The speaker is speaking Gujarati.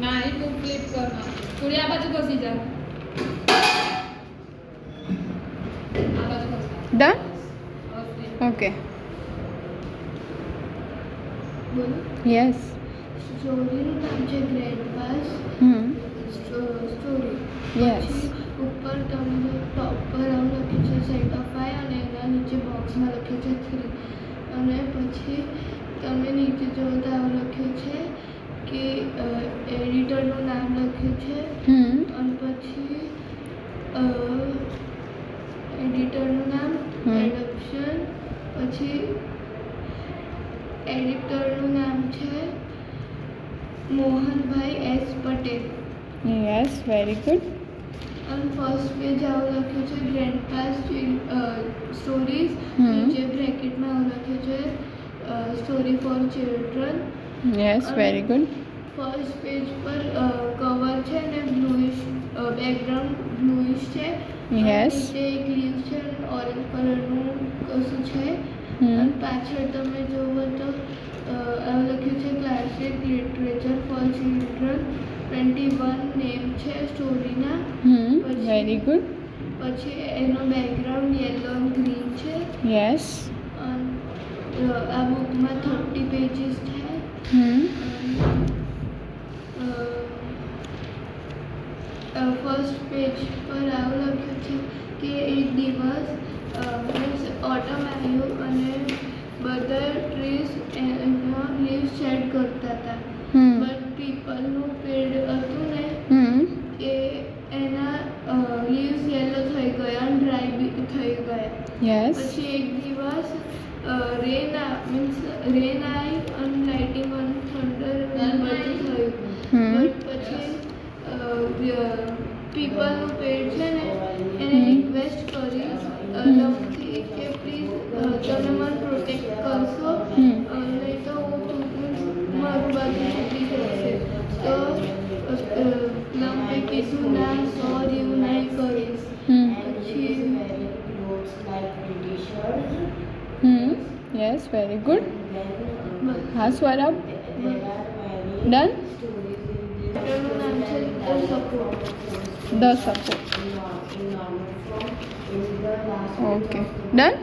ના એ તું ફ્લિપ કર થોડી આ બાજુ ઘસી જા આ બાજુ ઘસ ડન ઓકે બોલો યસ સ્ટોરીનું નામ છે ગ્રેટ પાસ સ્ટોરી. યસ ઉપર તમે ટોપ પર આવું લખ્યું છે સેટ ઓફ 5 અને એના નીચે બોક્સમાં લખ્યું છે 3 અને પછી તમે નીચે જોવો તો આવું લખ્યું છે કે એડિટરનું નામ લખ્યું છે અને પછી એડિટરનું નામ એડપ્શન પછી એડિટરનું નામ છે Mohanbhai S Patel. Yes very good અને ફર્સ્ટ પેજ આવું લખ્યું છે ગ્રેન્ડ પાસ સ્ટોરીઝ નીચે બ્રેકેટમાં આવું લખ્યું છે story four children. Yes very good first page પર કવર છે ને બ્લુઇશ બેકગ્રાઉન્ડ બ્લુઇશ છે યસ નીચે એક લીવ છે ઓરેન્જ કલરનું કશું છે અને પાછળ તમે જોવો તો આવું લખ્યું છે classic literature four children 21 name છે સ્ટોરીના. વેરી ગુડ પછી એનો બેકગ્રાઉન્ડ યલો અને ગ્રીન છે. યસ આ બુકમાં 30 પેજીસ છે. ફર્સ્ટ પેજ પર આવું લખ્યું છે કે એક દિવસ મીન્સ ઓટમ આવ્યું અને બધા ટ્રીઝ એનો લીવ્સ શેડ કરતા હતા બટ પીપલનું પેડ હતું ને એ એના લીવ્સ યલો થઈ ગયા અને ડ્રાય બી થઈ ગયા. યસ પછી એક દિવસ રેન આવી અને લાઇટિંગ અને થંડર બધું થયું બટ પછી પીપલનું પેડ છે ને એને રિક્વેસ્ટ કરી લવથી કે પ્લીઝ તમે મને પ્રોટેક્ટ કરશો નહીં તો હું મારું બાજુ તૂટી જશે. તો લંબે કીધું ના સોરી હું નહીં કરીશ. પછી યસ વેરી ગુડ હા સ્વરભ ડન એનું નામ છે ધ સપોર્ટ ઓકે ડન